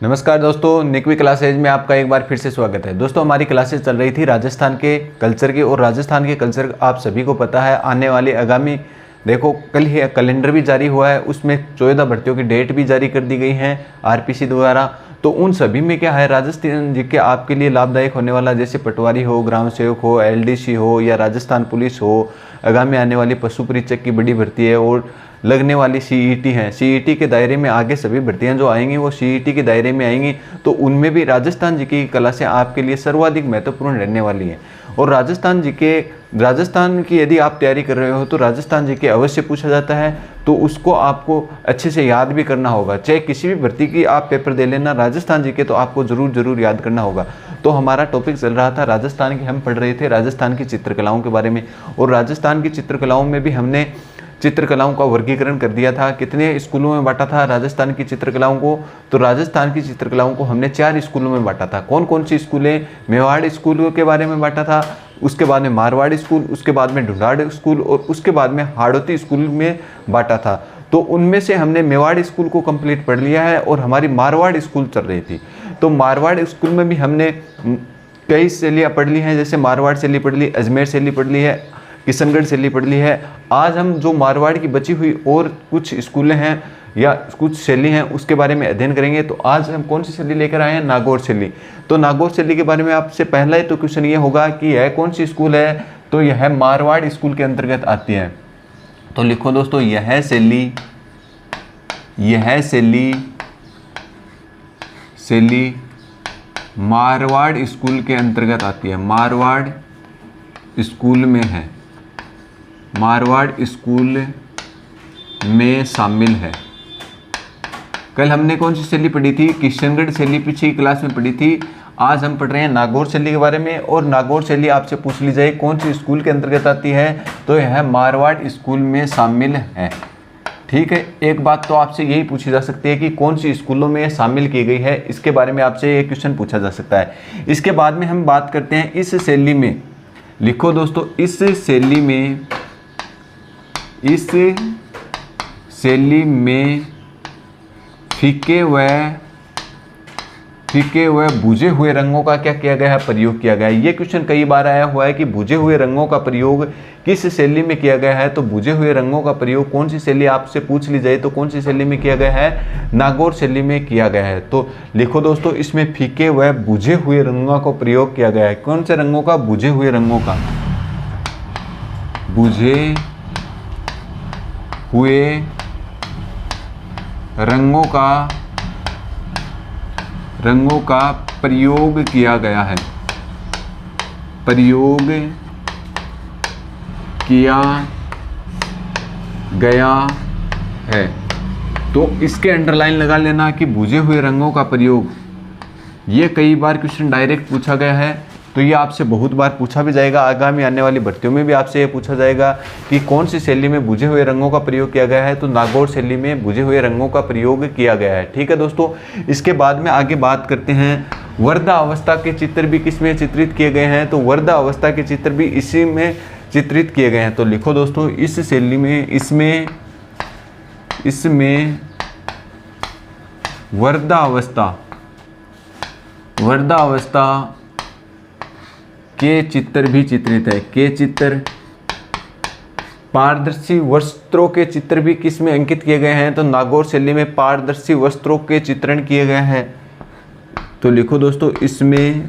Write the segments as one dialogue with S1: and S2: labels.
S1: नमस्कार दोस्तों, निकवी क्लासेज में आपका एक बार फिर से स्वागत है। दोस्तों, हमारी क्लासेज चल रही थी राजस्थान के कल्चर की, और राजस्थान के कल्चर आप सभी को पता है आने वाले आगामी कल ही कैलेंडर भी जारी हुआ है, उसमें 14 भर्तियों की डेट भी जारी कर दी गई हैं आरपीसी द्वारा। तो उन सभी में क्या है, राजस्थान जी के आपके लिए लाभदायक होने वाला, जैसे पटवारी हो, ग्राम सेवक हो, एलडीसी हो या राजस्थान पुलिस हो, आगामी आने वाली पशु परीक्षक की बड़ी भर्ती है, और लगने वाली सीईटी है। सीईटी के दायरे में आगे सभी भर्तियां जो आएंगी वो सीईटी के दायरे में आएंगी। तो उनमें भी राजस्थान जी की क्लासें आपके लिए सर्वाधिक महत्वपूर्ण रहने वाली हैं। और राजस्थान की यदि आप तैयारी कर रहे हो तो राजस्थान जी के अवश्य पूछा जाता है, तो उसको आपको अच्छे से याद भी करना होगा। चाहे किसी भी भर्ती की आप पेपर दे लेना, राजस्थान जी के तो आपको ज़रूर याद करना होगा। तो हमारा टॉपिक चल रहा था राजस्थान की, हम पढ़ रहे थे राजस्थान की चित्रकलाओं के बारे में। और राजस्थान की चित्रकलाओं में भी हमने चित्रकलाओं का वर्गीकरण कर दिया था। कितने स्कूलों में बांटा था राजस्थान की चित्रकलाओं को? तो राजस्थान की चित्रकलाओं को हमने 4 स्कूलों में बांटा था। कौन कौन सी स्कूलें? मेवाड़ स्कूल के बारे में बांटा था, उसके बाद में मारवाड़ स्कूल, उसके बाद में ढूंढाड़ स्कूल, और उसके बाद में हाड़ौती स्कूल में बांटा था। तो उनमें से हमने मेवाड़ स्कूल को कंप्लीट पढ़ लिया है, और हमारी मारवाड़ स्कूल चल रही थी। तो मारवाड़ स्कूल में भी हमने कई शैलियाँ पढ़ ली हैं, जैसे मारवाड़ शैली पढ़ ली, अजमेर शैली पढ़ ली है, किशनगढ़ शैली पढ़ ली है। आज हम जो मारवाड़ की बची हुई और कुछ स्कूलें हैं या कुछ शैली हैं उसके बारे में अध्ययन करेंगे। तो आज हम कौन सी शैली लेकर आए हैं? नागौर शैली। तो नागौर शैली के बारे में आपसे पहला ही तो क्वेश्चन ये होगा कि यह कौन सी स्कूल है? तो यह मारवाड़ स्कूल के अंतर्गत आती है। तो लिखो दोस्तों, यह शैली मारवाड़ स्कूल के अंतर्गत आती है, मारवाड़ स्कूल में है, मारवाड़ स्कूल में शामिल है। कल हमने कौन सी शैली पढ़ी थी? किशनगढ़ शैली पिछली क्लास में पढ़ी थी। आज हम पढ़ रहे हैं नागौर शैली के बारे में। और नागौर शैली आपसे पूछ ली जाए कौन सी स्कूल के अंतर्गत आती है, तो यह मारवाड़ स्कूल में शामिल है। ठीक है, एक बात तो आपसे यही पूछी जा सकती है कि कौन सी स्कूलों में शामिल की गई है, इसके बारे में आपसे एक क्वेश्चन पूछा जा सकता है। इसके बाद में हम बात करते हैं इस शैली में। लिखो दोस्तों, इस शैली में फीके व बुझे हुए रंगों का क्या किया गया है? प्रयोग किया गया है। ये क्वेश्चन कई बार आया हुआ है कि बुझे हुए रंगों का प्रयोग किस शैली में किया गया है। तो बुझे हुए रंगों का प्रयोग कौन सी शैली आपसे पूछ ली जाए तो कौन सी शैली में किया गया है? नागौर शैली में किया गया है। तो लिखो दोस्तों, इसमें फीके व बुझे हुए रंगों का प्रयोग किया गया है। कौन से रंगों का? बुझे हुए रंगों का, बुझे हुए रंगों का प्रयोग किया गया है, प्रयोग किया गया है। तो इसके अंडरलाइन लगा लेना कि बुझे हुए रंगों का प्रयोग। ये कई बार क्वेश्चन डायरेक्ट पूछा गया है, तो ये आपसे बहुत बार पूछा भी जाएगा। आगामी आने वाली भर्तियों में भी आपसे ये पूछा जाएगा कि कौन सी शैली में बुझे हुए रंगों का प्रयोग किया गया है। तो नागौर शैली में बुझे हुए रंगों का प्रयोग किया गया है। ठीक है दोस्तों, इसके बाद में आगे बात करते हैं वर्धा अवस्था के चित्र भी किसमें चित्रित किए गए हैं? तो वर्धा अवस्था के चित्र भी इसी में चित्रित किए गए हैं। तो लिखो दोस्तों, इस शैली में इसमें वर्धा अवस्था के चित्र भी चित्रित है। के चित्र, पारदर्शी वस्त्रों के चित्र भी किस में अंकित किए गए हैं? तो नागौर शैली में पारदर्शी वस्त्रों के चित्रण किए गए हैं। तो लिखो दोस्तों, इसमें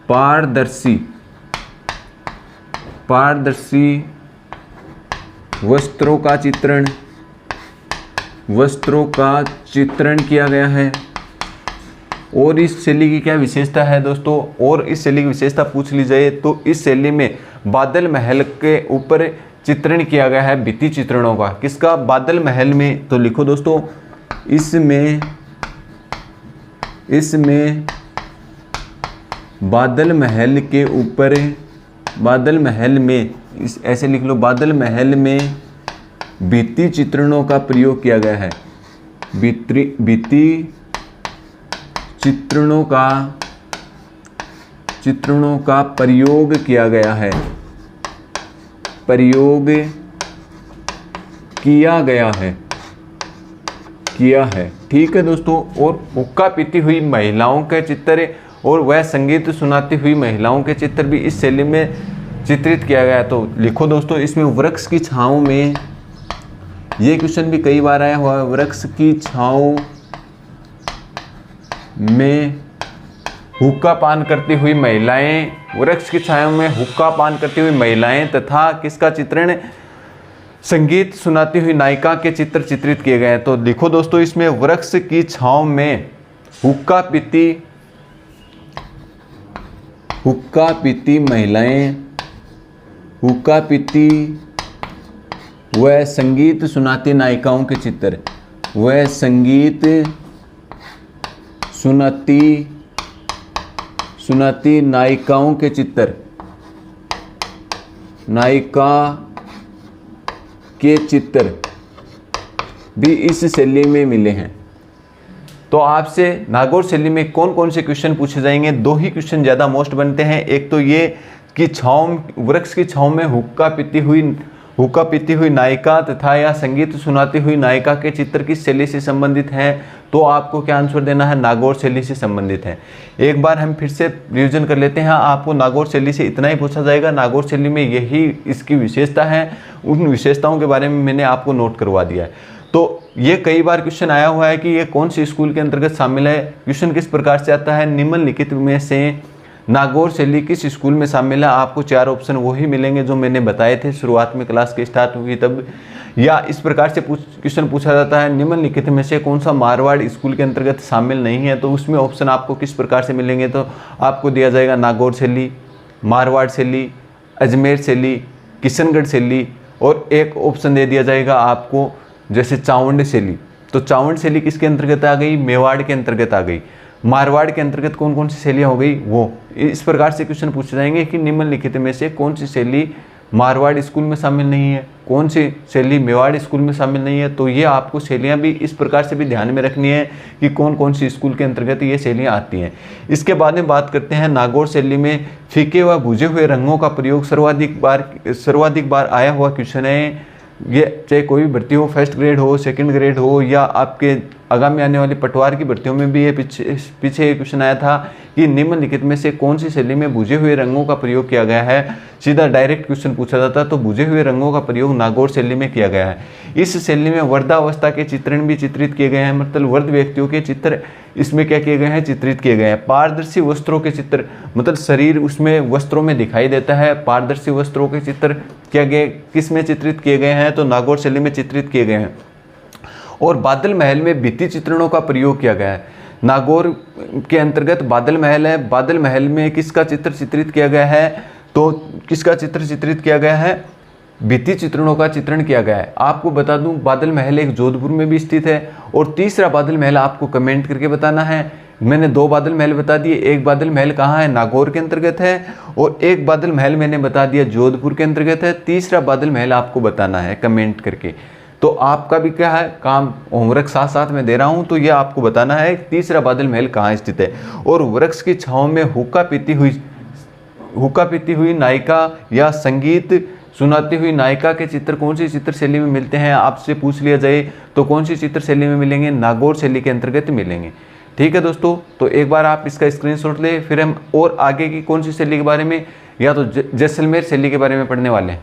S1: पारदर्शी वस्त्रों का चित्रण किया गया है। और इस शैली की क्या विशेषता है दोस्तों? और इस शैली की विशेषता पूछ ली जाए तो इस शैली में बादल महल के ऊपर चित्रण किया गया है, भित्ति चित्रणों का। किसका? बादल महल में। तो लिखो दोस्तों, इसमें बादल महल के ऊपर, बादल महल में, ऐसे लिख लो, बादल महल में भित्ति चित्रणों का प्रयोग किया गया है। भित्ति चित्रणों का प्रयोग किया गया है, प्रयोग किया गया है। किया है। ठीक है दोस्तों, और हुक्का पीती हुई महिलाओं के चित्र और वह संगीत सुनाती हुई महिलाओं के चित्र भी इस शैली में चित्रित किया गया है। तो लिखो दोस्तों, इसमें वृक्ष की छाँव में, ये क्वेश्चन भी कई बार आया हुआ है, वृक्ष की छाँव में हुक्का पान करती हुई महिलाएं, वृक्ष की छाया में हुक्का पान करती हुई महिलाएं तथा किसका चित्रण, संगीत सुनाती हुई नायिका के चित्र चित्रित किए गए हैं। तो लिखो दोस्तों, इसमें वृक्ष की छांव में हुक्का पीती महिलाएं, हुक्का पीती व संगीत सुनाती नायिकाओं के चित्र, वह संगीत सुनाती नायिकाओं के चित्र, नायिका के चित्र भी इस शैली में मिले हैं। तो आपसे नागौर शैली में कौन कौन से क्वेश्चन पूछे जाएंगे? दो ही क्वेश्चन ज़्यादा मोस्ट बनते हैं। एक तो ये कि वृक्ष की छाँव में हुक्का पीती हुई नायिका तथा या संगीत सुनाती हुई नायिका के चित्र किस शैली से संबंधित हैं? तो आपको क्या आंसर देना है? नागौर शैली से संबंधित है। एक बार हम फिर से रिवीजन कर लेते हैं। आपको नागौर शैली से इतना ही पूछा जाएगा। नागौर शैली में यही इसकी विशेषता है, उन विशेषताओं के बारे में मैंने आपको नोट करवा दिया है। तो ये कई बार क्वेश्चन आया हुआ है कि ये कौन सी स्कूल के अंतर्गत शामिल है। क्वेश्चन किस प्रकार से आता है? निम्नलिखित में से नागौर शैली किस स्कूल में शामिल है? आपको 4 ऑप्शन वही मिलेंगे जो मैंने बताए थे शुरुआत में, क्लास के स्टार्ट हुई तब। या इस प्रकार से क्वेश्चन पूछा जाता है, निम्नलिखित में से कौन सा मारवाड़ स्कूल के अंतर्गत शामिल नहीं है? तो उसमें ऑप्शन आपको किस प्रकार से मिलेंगे? तो आपको दिया जाएगा नागौर शैली, मारवाड़ शैली, अजमेर शैली, किशनगढ़ शैली, और एक ऑप्शन दे दिया जाएगा आपको जैसे चावंड शैली। तो चावंड शैली किसके अंतर्गत आ गई? मेवाड़ के अंतर्गत आ गई। मारवाड़ के अंतर्गत कौन कौन सी शैलियाँ हो गई? वो इस प्रकार से क्वेश्चन पूछे जाएंगे कि निम्नलिखित में से कौन सी शैली मारवाड़ स्कूल में शामिल नहीं है, कौन सी शैली मेवाड़ स्कूल में शामिल नहीं है। तो ये आपको शैलियाँ भी इस प्रकार से भी ध्यान में रखनी है कि कौन कौन सी स्कूल के अंतर्गत ये शैलियाँ आती हैं। इसके बाद में बात करते हैं नागौर शैली में फीके व बुझे हुए रंगों का प्रयोग सर्वाधिक बार आया हुआ क्वेश्चन है। ये चाहे कोई भी भर्ती हो, फर्स्ट ग्रेड हो, सेकंड ग्रेड हो, या आपके आगामी आने वाली पटवार की भर्तियों में भी ये पीछे ये क्वेश्चन आया था कि निम्नलिखित में से कौन सी शैली में बुझे हुए रंगों का प्रयोग किया गया है। सीधा डायरेक्ट क्वेश्चन पूछा जाता तो बुझे हुए रंगों का प्रयोग नागौर शैली में किया गया है। इस शैली में वृद्धावस्था के चित्रण भी चित्रित किए गए हैं, मतलब वृद्ध व्यक्तियों के चित्र इसमें क्या किए गए हैं? चित्रित किए गए हैं। पारदर्शी वस्त्रों के चित्र, मतलब शरीर उसमें वस्त्रों में दिखाई देता है। पारदर्शी वस्त्रों के चित्र क्या गए, किस में चित्रित किए गए हैं? तो नागौर शैली में चित्रित किए गए हैं। और बादल महल में भित्ति चित्रणों का प्रयोग किया गया है। नागौर के अंतर्गत बादल महल है। बादल महल में किसका चित्र चित्रित किया गया है? तो किसका चित्र चित्रित किया गया है? भित्ति चित्रणों का चित्रण किया गया है। आपको बता दूं, बादल महल एक जोधपुर में भी स्थित है। और तीसरा बादल महल आपको कमेंट करके बताना है। मैंने 2 बादल महल बता दिए। एक बादल महल कहाँ है? नागौर के अंतर्गत है, और एक बादल महल मैंने बता दिया जोधपुर के अंतर्गत है। तीसरा बादल महल आपको बताना है कमेंट करके। तो आपका भी क्या है काम, होमवर्क साथ साथ में दे रहा हूं, तो ये आपको बताना है तीसरा बादल महल कहाँ स्थित है। और वृक्ष की छांव में हुक्का पीती हुई नायिका या संगीत सुनाती हुई नायिका के चित्र कौन सी चित्र शैली में मिलते हैं? आपसे पूछ लिया जाए तो कौन सी चित्र शैली में मिलेंगे? नागौर शैली के अंतर्गत मिलेंगे। ठीक है दोस्तों, तो एक बार आप इसका स्क्रीनशॉट ले, फिर हम और आगे की कौन सी शैली के बारे में, या तो जैसलमेर शैली के बारे में पढ़ने वाले हैं।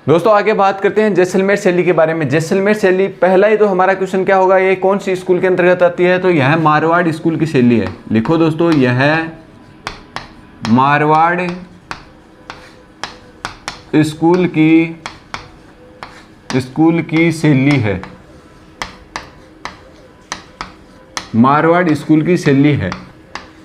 S1: दोस्तों आगे बात करते हैं जैसलमेर शैली के बारे में। जैसलमेर शैली, पहला ही तो हमारा क्वेश्चन क्या होगा, ये कौन सी स्कूल के अंतर्गत आती है? तो यह मारवाड़ स्कूल की शैली है। लिखो दोस्तों, यह मारवाड़ स्कूल की शैली है। मारवाड़ स्कूल की शैली है।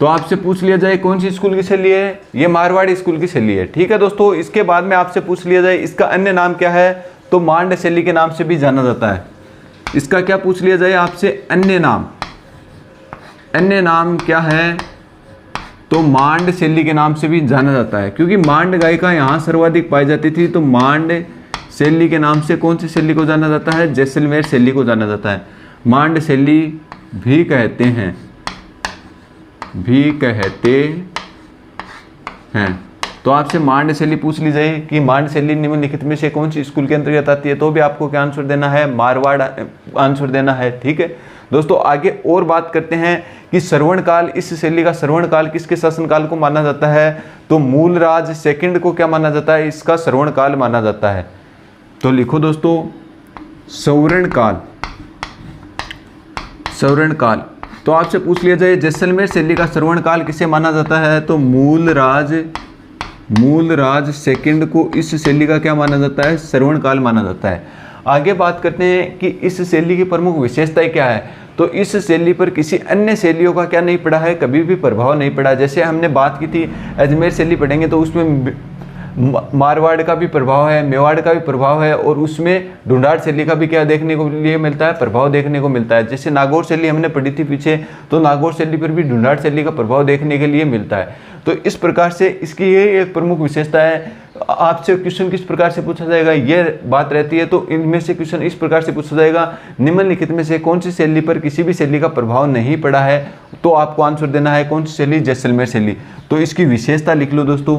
S1: तो आपसे पूछ लिया जाए कौन सी स्कूल की शैली है? ये मारवाड़ स्कूल की शैली है। ठीक है दोस्तों, इसके बाद में आपसे पूछ लिया जाए इसका अन्य नाम क्या है? तो मांड शैली के नाम से भी जाना जाता है। इसका क्या पूछ लिया जाए आपसे? अन्य नाम क्या है? तो मांड शैली के नाम से भी जाना जाता है, क्योंकि मांड गायिका यहाँ सर्वाधिक पाई जाती थी। तो मांड शैली के नाम से कौन सी शैली को जाना जाता है? जैसलमेर शैली को जाना जाता है। मांड शैली भी कहते हैं। तो आपसे मांड शैली पूछ ली जाए कि मांड शैली निम्नलिखित में से कौन सी स्कूल के अंतर्गत आती है, तो भी आपको क्या आंसर देना है, मारवाड़ आंसर देना है। ठीक है दोस्तों, आगे और बात करते हैं कि श्रवण काल, इस शैली का श्रवण काल किसके शासनकाल को माना जाता है, तो मूलराज सेकंड को क्या माना जाता है, इसका श्रवण काल माना जाता है। तो लिखो दोस्तों श्रवण काल, श्रवण काल। तो आपसे पूछ लिया जाए जैसलमेर शैली का श्रवण काल किसे माना जाता है, तो मूलराज सेकंड को इस शैली का क्या माना जाता है, श्रवण काल माना जाता है। आगे बात करते हैं कि इस शैली की प्रमुख विशेषताएं क्या है, तो इस शैली पर किसी अन्य शैलियों का क्या नहीं पड़ा है, कभी भी प्रभाव नहीं पड़ा। जैसे हमने बात की थी अजमेर शैली पढ़ेंगे तो उसमें मारवाड़ का भी प्रभाव है, मेवाड़ का भी प्रभाव है, और उसमें ढूंढाड़ शैली का भी क्या देखने को लिए मिलता है, प्रभाव देखने को मिलता है। जैसे नागौर शैली हमने पढ़ी थी पीछे, तो नागौर शैली पर भी ढूंढाड़ शैली का प्रभाव देखने के लिए मिलता है। तो इस प्रकार से इसकी ये एक प्रमुख विशेषता है। आपसे क्वेश्चन किस प्रकार से पूछा जाएगा, ये बात रहती है। तो इनमें से क्वेश्चन इस प्रकार से पूछा जाएगा, निम्नलिखित में से कौन सी शैली पर किसी भी शैली का प्रभाव नहीं पड़ा है, तो आपको आंसर देना है कौन सी शैली, जैसलमेर शैली। तो इसकी विशेषता लिख लो दोस्तों,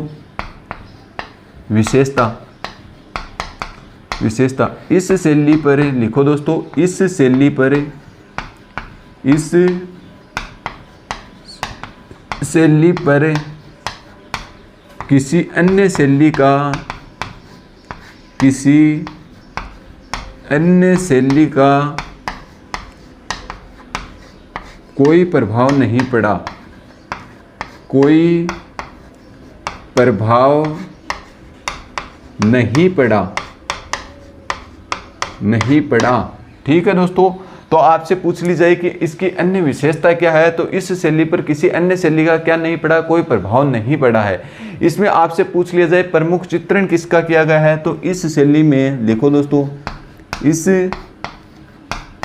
S1: विशेषता इस शैली पर लिखो दोस्तों, इस शैली पर, इस शैली पर किसी अन्य शैली का कोई प्रभाव नहीं पड़ा, कोई प्रभाव नहीं पड़ा। ठीक है दोस्तों, तो आपसे पूछ ली जाए कि इसकी अन्य विशेषता क्या है, तो इस शैली पर किसी अन्य शैली का क्या नहीं पड़ा, कोई प्रभाव नहीं पड़ा है। इसमें आपसे पूछ लिया जाए प्रमुख चित्रण किसका किया गया है, तो इस शैली में लिखो दोस्तों, इस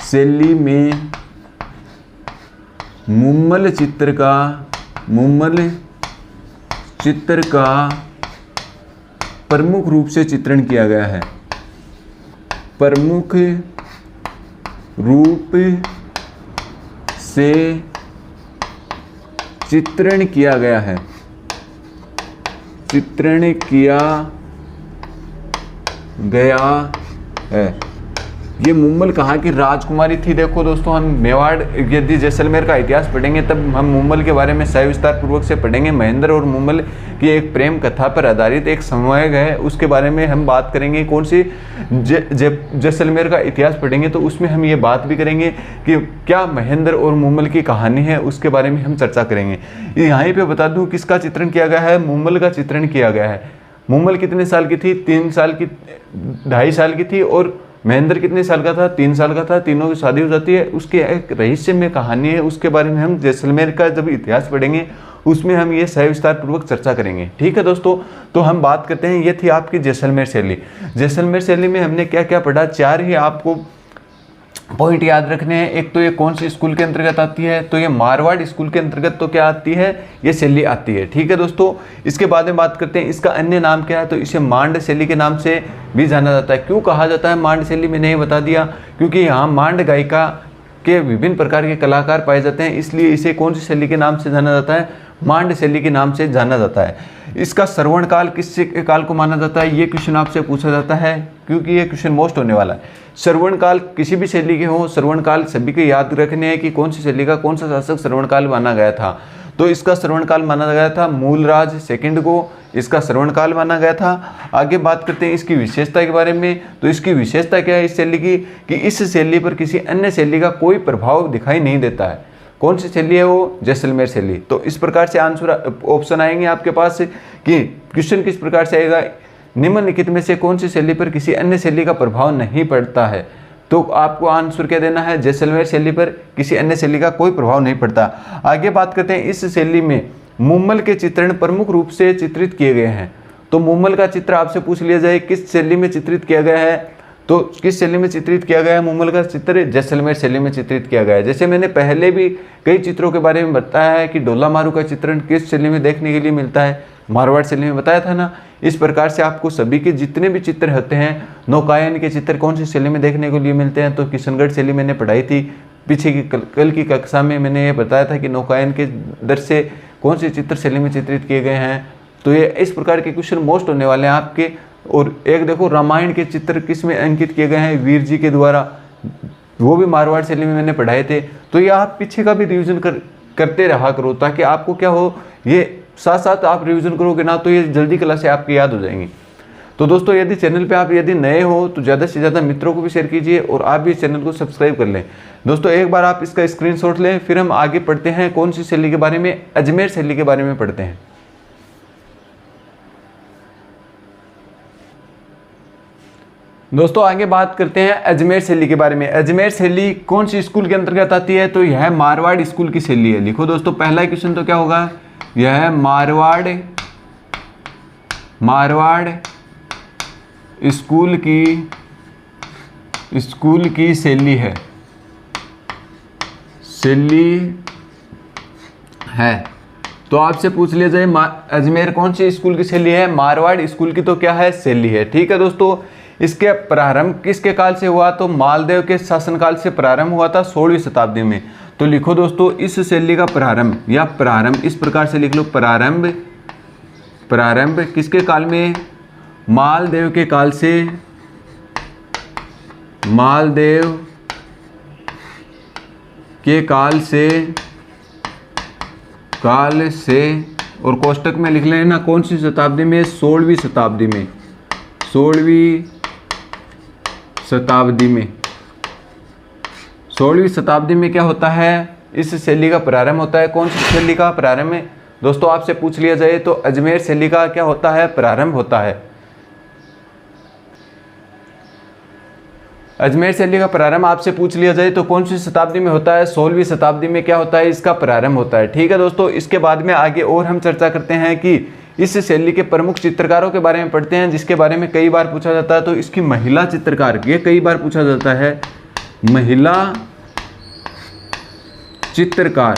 S1: शैली में मुम्मल चित्र का प्रमुख रूप से चित्रण किया गया है, प्रमुख रूप से चित्रण किया गया है, चित्रण किया गया है। ये मुम्मल कहाँ की राजकुमारी थी। देखो दोस्तों, हम मेवाड़ यदि जैसलमेर का इतिहास पढ़ेंगे तब हम मुम्मल के बारे में सविस्तार पूर्वक से पढ़ेंगे। महेंद्र और मुम्मल की एक प्रेम कथा पर आधारित एक संवाद है, उसके बारे में हम बात करेंगे। कौन सी जैसलमेर का इतिहास पढ़ेंगे तो उसमें हम ये बात भी करेंगे कि क्या महेंद्र और मुम्मल की कहानी है, उसके बारे में हम चर्चा करेंगे। यहाँ पे बता दूँ किसका चित्रण किया गया है, मुम्मल का चित्रण किया गया है। मुम्मल कितने साल की थी, 3 साल की, 2.5 साल की थी, और महेंद्र कितने साल का था, 3 साल का था। तीनों की शादी हो जाती है। उसके एक रहस्यमय कहानी है, उसके बारे में हम जैसलमेर का जब इतिहास पढ़ेंगे उसमें हम ये सविस्तार पूर्वक चर्चा करेंगे। ठीक है दोस्तों, तो हम बात करते हैं, ये थी आपकी जैसलमेर शैली। जैसलमेर शैली में हमने क्या क्या पढ़ा, 4 ही आपको पॉइंट याद रखने हैं। एक तो ये कौन सी स्कूल के अंतर्गत आती है, तो ये मारवाड़ स्कूल के अंतर्गत तो क्या आती है, ये शैली आती है। ठीक है दोस्तों, इसके बाद में बात करते हैं इसका अन्य नाम क्या है, तो इसे मांड शैली के नाम से भी जाना जाता है। क्यों कहा जाता है मांड शैली, मैंने ये बता दिया, क्योंकि यहाँ मांड गायिका के विभिन्न प्रकार के कलाकार पाए जाते हैं, इसलिए इसे कौन सी शैली के नाम से जाना जाता है, मांड शैली के नाम से जाना जाता है। इसका श्रवण काल किस काल को माना जाता है, ये क्वेश्चन आपसे पूछा जाता है, क्योंकि ये क्वेश्चन मोस्ट होने वाला है। श्रवण काल किसी भी शैली के हो, श्रवण काल सभी को याद रखने हैं कि कौन सी शैली का कौन सा शासक श्रवण काल माना गया था। तो इसका श्रवण काल माना गया था मूलराज सेकंड को, इसका श्रवण काल माना गया था। आगे बात करते हैं इसकी विशेषता के बारे में, तो इसकी विशेषता क्या है इस शैली की, कि इस शैली पर किसी अन्य शैली का कोई प्रभाव दिखाई नहीं देता है। कौन सी शैली है वो, जैसलमेर शैली। तो इस प्रकार से आंसर ऑप्शन आएंगे आपके पास कि क्वेश्चन किस प्रकार से आएगा, निम्नलिखित में से कौन सी शैली पर किसी अन्य शैली का प्रभाव नहीं पड़ता है। तो आपको आंसर क्या देना है, जैसलमेर शैली पर किसी अन्य शैली का कोई प्रभाव नहीं पड़ता। आगे बात करते हैं, इस शैली में मुम्मल के चित्रण प्रमुख रूप से चित्रित किए गए हैं। तो मुम्मल का चित्र आपसे पूछ लिया जाए किस शैली में चित्रित किया गया है, तो किस शैली में चित्रित किया गया है मुम्मल का चित्र, जैसलमेर शैली में चित्रित किया गया है। जैसे मैंने पहले भी कई चित्रों के बारे में बताया है कि डोला मारू का चित्रण किस शैली में देखने के लिए मिलता है, मारवाड़ शैली में बताया था ना। इस प्रकार से आपको सभी के जितने भी चित्र होते हैं, नौकायन के चित्र कौन सी शैली में देखने के लिए मिलते हैं, तो किशनगढ़ शैली मैंने पढ़ाई थी पीछे की कल की कक्षा में, मैंने ये बताया था कि नौकायन के दर से कौन से चित्र शैली में चित्रित किए गए हैं, तो ये इस प्रकार के क्वेश्चन मोस्ट होने वाले हैं आपके। और एक देखो रामायण के चित्र किस में अंकित किए गए हैं, वीर जी के द्वारा, वो भी मारवाड़ शैली में मैंने पढ़ाए थे। तो ये आप पीछे का भी रिवीजन करते रहा करो, ताकि आपको क्या हो, ये साथ साथ आप रिवीजन करोगे ना तो ये जल्दी क्लासें आपकी याद हो जाएंगी। तो दोस्तों यदि चैनल पे आप यदि नए हो तो ज़्यादा से ज़्यादा मित्रों को भी शेयर कीजिए और आप भी इस चैनल को सब्सक्राइब कर लें। दोस्तों एक बार आप इसका स्क्रीनशॉट लें, फिर हम आगे पढ़ते हैं कौन सी शैली के बारे में, अजमेर शैली के बारे में पढ़ते हैं। दोस्तों आगे बात करते हैं अजमेर शैली के बारे में। अजमेर शैली कौन सी स्कूल के अंतर्गत आती है, तो यह मारवाड़ स्कूल की शैली है। लिखो दोस्तों, पहला क्वेश्चन तो क्या होगा, यह मारवाड़ स्कूल की शैली है, तो आपसे पूछ लिया जाए अजमेर कौन सी स्कूल की शैली है, मारवाड़ स्कूल की तो क्या है, शैली है। ठीक है दोस्तों, इसके प्रारंभ किसके काल से हुआ, तो मालदेव के शासनकाल से प्रारंभ हुआ था 16वीं शताब्दी में। तो लिखो दोस्तों, इस शैली का प्रारंभ या प्रारंभ इस प्रकार से लिख लो, प्रारंभ किसके काल में, मालदेव के काल से, मालदेव के काल से और कोष्टक में लिख लेना कौन सी शताब्दी में, 16वीं शताब्दी में, 16वीं शताब्दी में क्या होता है, इस शैली का प्रारंभ होता है। कौन सी शैली का प्रारंभ है दोस्तों, आपसे पूछ लिया जाए तो अजमेर शैली का क्या होता है, प्रारंभ होता है। अजमेर शैली का प्रारंभ आपसे पूछ लिया जाए तो कौन सी शताब्दी में होता है, 16वीं शताब्दी में क्या होता है, इसका प्रारंभ होता है। ठीक है दोस्तों, इसके बाद में आगे और हम चर्चा करते हैं कि इस शैली के प्रमुख चित्रकारों के बारे में पढ़ते हैं, जिसके बारे में कई बार पूछा जाता है। तो इसकी महिला चित्रकार, ये कई बार पूछा जाता है, महिला चित्रकार।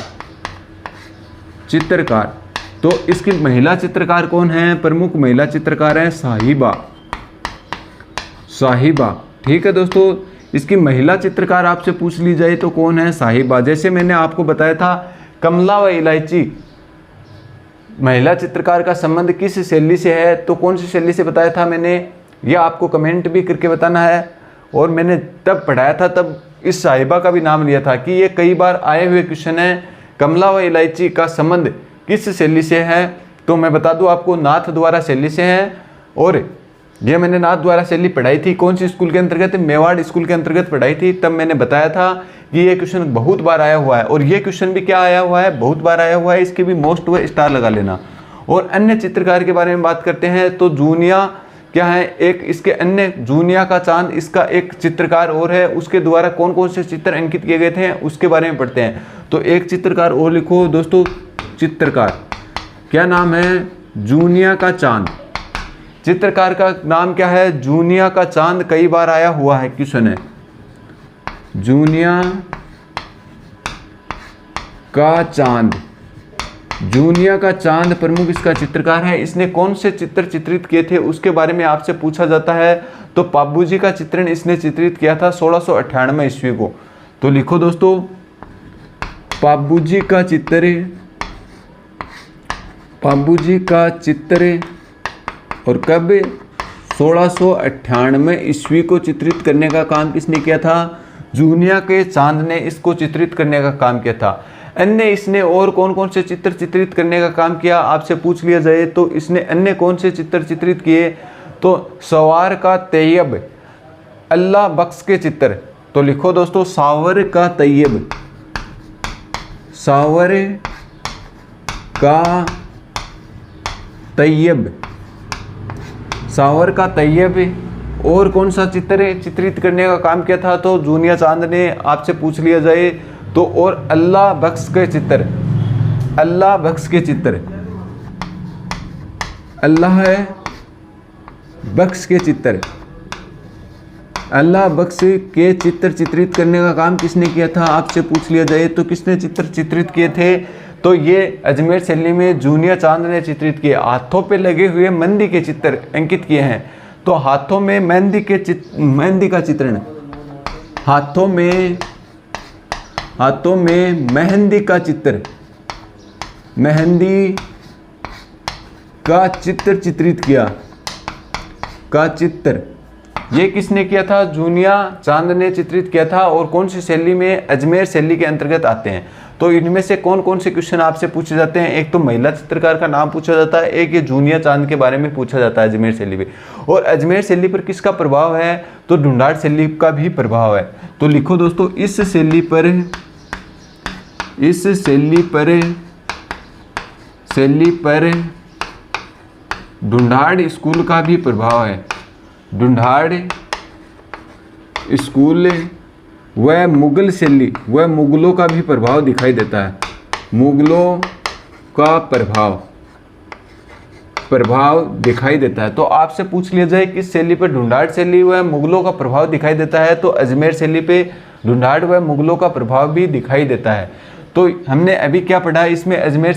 S1: तो इसकी महिला चित्रकार कौन है, प्रमुख महिला चित्रकार है साहिबा। ठीक है दोस्तों, इसकी महिला चित्रकार आपसे पूछ ली जाए तो कौन है, साहिबा। जैसे मैंने आपको बताया था कमला व इलायची, महिला चित्रकार का संबंध किस शैली से है, तो कौन सी शैली से बताया था मैंने, ये आपको कमेंट भी करके बताना है। और मैंने तब पढ़ाया था, तब इस साहिबा का भी नाम लिया था कि ये कई बार आए हुए क्वेश्चन है, कमला व इलायची का संबंध किस शैली से है। तो मैं बता दूं आपको, नाथ द्वारा शैली से है। और ये मैंने नाथ द्वारा शैली पढ़ाई थी कौन सी स्कूल के अंतर्गत, मेवाड़ स्कूल के अंतर्गत पढ़ाई थी। तब मैंने बताया था कि ये क्वेश्चन बहुत बार आया हुआ है, और ये क्वेश्चन भी क्या आया हुआ है, बहुत बार आया हुआ है। इसके भी मोस्ट हुए स्टार लगा लेना। और अन्य चित्रकार के बारे में बात करते हैं तो जूनिया क्या है, एक इसके अन्य जूनिया का चांद, इसका एक चित्रकार और है, उसके द्वारा कौन कौन से चित्र अंकित किए गए थे उसके बारे में पढ़ते हैं। तो एक चित्रकार और लिखो दोस्तों, चित्रकार क्या नाम है, जूनिया का चांद। चित्रकार का नाम क्या है, जूनिया का चांद। कई बार आया हुआ है क्वेश्चन है, जूनिया का चांद। जूनिया का चांद प्रमुख इसका चित्रकार है। इसने कौन से चित्र चित्रित किए थे उसके बारे में आपसे पूछा जाता है। तो पाबू जी का चित्रण इसने चित्रित किया था 1698 ईस्वी को। तो लिखो दोस्तों, पाबू जी का चित्र और कब, 1698 ईस्वी को चित्रित करने का काम किसने किया था, जूनिया के चांद ने इसको चित्रित करने का काम किया था। अन्य इसने और कौन कौन से चित्र चित्रित करने का काम किया आपसे पूछ लिया जाए तो इसने अन्य कौन से चित्र चित्रित किए, तो सवार का तैयब, अल्लाह बख्श के चित्र। तो लिखो दोस्तों, सावर का तैयब, सावर का तैयब, सावर का तैयब। और कौन सा चित्र चित्रित करने का काम किया था, तो जूनिया चांद ने आपसे पूछ लिया जाए तो। और अल्लाह बख्श के चित्र, अल्लाह बख्श के चित्र, अल्लाह बख्श के चित्र, अल्लाह बख्श के चित्र चित्रित करने का काम किसने किया था आपसे पूछ लिया जाए तो किसने चित्र चित्रित किए थे, तो ये अजमेर शैली में जूनिया चांद ने चित्रित किए। हाथों पे लगे हुए मेहंदी के चित्र अंकित किए हैं। तो हाथों में मेहंदी का चित्रण, हाथों में मेहंदी का चित्र, मेहंदी का चित्र चित्रित किया, का चित्र ये किसने किया था? जूनिया चांद ने चित्रित किया था। और कौन सी शैली में? अजमेर शैली के अंतर्गत आते हैं। तो इनमें से कौन कौन से क्वेश्चन आपसे पूछे जाते हैं? एक तो महिला चित्रकार का नाम पूछा जाता है, एक ये जूनिया चांद के बारे में पूछा जाता है अजमेर शैली पे। और अजमेर शैली पर किसका प्रभाव है? तो ढूंढाड़ शैली का भी प्रभाव है। तो लिखो दोस्तों, इस शैली पर ढूंढाड़ स्कूल का भी प्रभाव है। ढूंढाड़ स्कूल व मुगल शैली व मुगलों का भी प्रभाव दिखाई देता है। मुगलों का प्रभाव दिखाई देता है। तो आपसे पूछ लिया जाए किस शैली पर ढूंढाड़ शैली व मुगलों का प्रभाव दिखाई देता है, तो अजमेर शैली पे ढूंढाड़ व मुगलों का प्रभाव भी दिखाई देता है। तो हमने अभी क्या पढ़ा इसमें? अजमेर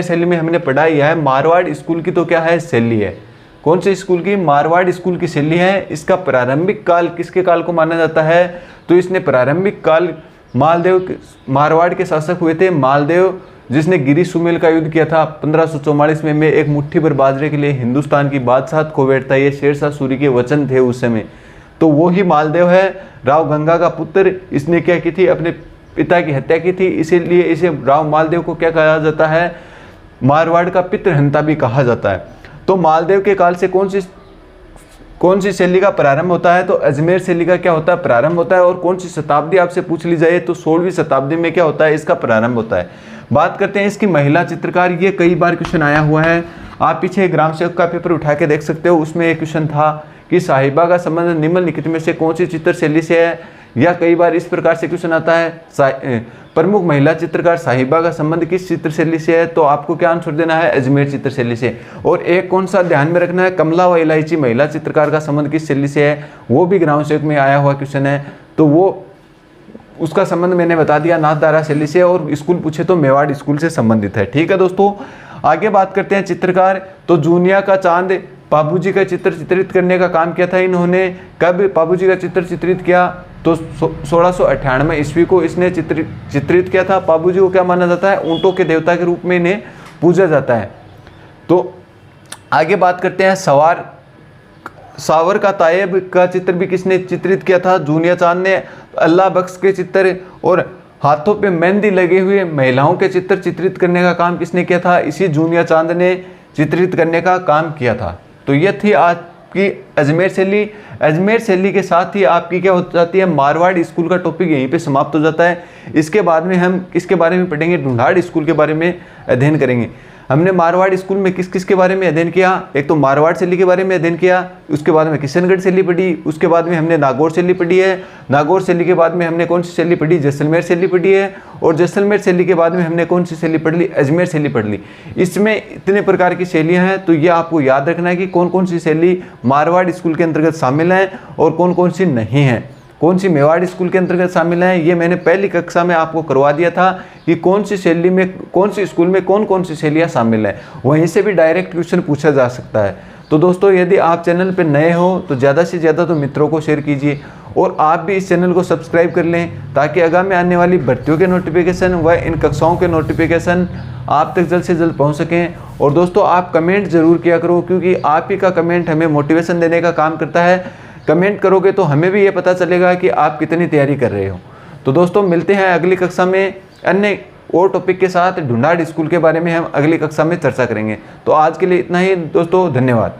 S1: शैली में हमने पढ़ा यह है मारवाड़ स्कूल की तो क्या है? शैली है। कौन से स्कूल की? मारवाड़ स्कूल की शैली है। इसका प्रारंभिक काल किसके काल को माना जाता है? तो इसने प्रारंभिक काल मालदेव, मारवाड़ के शासक हुए थे मालदेव, जिसने गिरी सुमेल का युद्ध किया था 1544 में एक मुट्ठी भर बाजरे के लिए हिंदुस्तान की बादशाहत खो बैठता। ये शेरशाह सूरी के वचन थे उस समय। तो वो ही मालदेव है, राव गंगा का पुत्र। इसने क्या की थी? अपने पिता की हत्या की थी। इसीलिए इसे राव मालदेव को क्या कहा जाता है? मारवाड़ का पितृहंता भी कहा जाता है। तो मालदेव के काल से कौन सी शैली का प्रारंभ होता है? तो अजमेर शैली का क्या होता है? प्रारंभ होता है। और कौन सी शताब्दी आपसे पूछ ली जाए तो 16वीं शताब्दी में क्या होता है? इसका प्रारंभ होता है। बात करते हैं इसकी महिला चित्रकार। ये कई बार क्वेश्चन आया हुआ है। आप पीछे ग्राम सेवक का पेपर उठा के देख सकते हो, उसमें एक क्वेश्चन था कि साहिबा का संबंध निम्नलिखित में से कौन सी चित्र शैली से है? या कई बार इस प्रकार से क्वेश्चन आता है, प्रमुख महिला चित्रकार साहिबा का संबंध किस चित्र शैली से है? तो आपको क्या आंसर देना है? अजमेर चित्र शैली से। और एक कौन सा ध्यान में रखना है? कमला व इलायची महिला चित्रकार का संबंध किस शैली से है? वो भी ग्राम सेवक में आया हुआ क्वेश्चन है। तो वो उसका संबंध मैंने बता दिया, नाथद्वारा शैली से। और स्कूल पूछे तो मेवाड़ स्कूल से संबंधित है। ठीक है दोस्तों, आगे बात करते हैं चित्रकार। तो जूनिया का चांद बाबूजी का चित्र चित्रित करने का काम किया था इन्होंने। कब बाबूजी का चित्र चित्रित किया? तो 1698 ईस्वी को इसने चित्रित किया था। बाबूजी को क्या माना जाता है? ऊंटों के देवता के रूप में इन्हें पूजा जाता है। तो आगे बात करते हैं सावर का तायब का चित्र भी किसने चित्रित किया था? जूनिया चांद ने। अल्लाह बख्श के चित्र और हाथों पे मेहंदी लगे हुए महिलाओं के चित्र चित्रित करने का काम किसने किया था? इसी जूनिया चांद ने चित्रित करने का काम किया था। तो ये थी आपकी अजमेर शैली। अजमेर शैली के साथ ही आपकी क्या हो जाती है? मारवाड़ स्कूल का टॉपिक यहीं पे समाप्त हो जाता है। इसके बाद में हम किसके बारे में पढ़ेंगे? ढूंढाड़ स्कूल के बारे में अध्ययन करेंगे। हमने मारवाड़ स्कूल में किस किस के बारे में अध्ययन किया? एक तो मारवाड़ शैली के बारे में अध्ययन किया, उसके बाद में किशनगढ़ शैली पढ़ी, उसके बाद में हमने नागौर शैली पढ़ी है। नागौर शैली के बाद में हमने कौन सी शैली पढ़ी? जैसलमेर शैली पढ़ी है। और जैसलमेर शैली के बाद में हमने कौन सी शैली पढ़ ली? अजमेर शैली पढ़ ली। इसमें इतने प्रकार की शैलियाँ हैं, तो ये आपको याद रखना है कि कौन कौन सी शैली मारवाड़ स्कूल के अंतर्गत शामिल हैं और कौन कौन सी नहीं हैं। कौन सी मेवाड़ स्कूल के अंतर्गत शामिल हैं, ये मैंने पहली कक्षा में आपको करवा दिया था कि कौन सी शैली में, कौन सी स्कूल में कौन कौन सी शैलियाँ शामिल हैं। वहीं से भी डायरेक्ट क्वेश्चन पूछा जा सकता है। तो दोस्तों, यदि आप चैनल पर नए हो तो ज़्यादा से ज़्यादा तो मित्रों को शेयर कीजिए और आप भी इस चैनल को सब्सक्राइब कर लें, ताकि आगामी आने वाली भर्तियों के नोटिफिकेशन व इन कक्षाओं के नोटिफिकेशन आप तक जल्द से जल्द पहुंच सकें। और दोस्तों, आप कमेंट ज़रूर किया करो, क्योंकि आप ही का कमेंट हमें मोटिवेशन देने का काम करता है। कमेंट करोगे तो हमें भी ये पता चलेगा कि आप कितनी तैयारी कर रहे हो। तो दोस्तों, मिलते हैं अगली कक्षा में अन्य और टॉपिक के साथ। ढूंढाड़ स्कूल के बारे में हम अगली कक्षा में चर्चा करेंगे। तो आज के लिए इतना ही दोस्तों, धन्यवाद।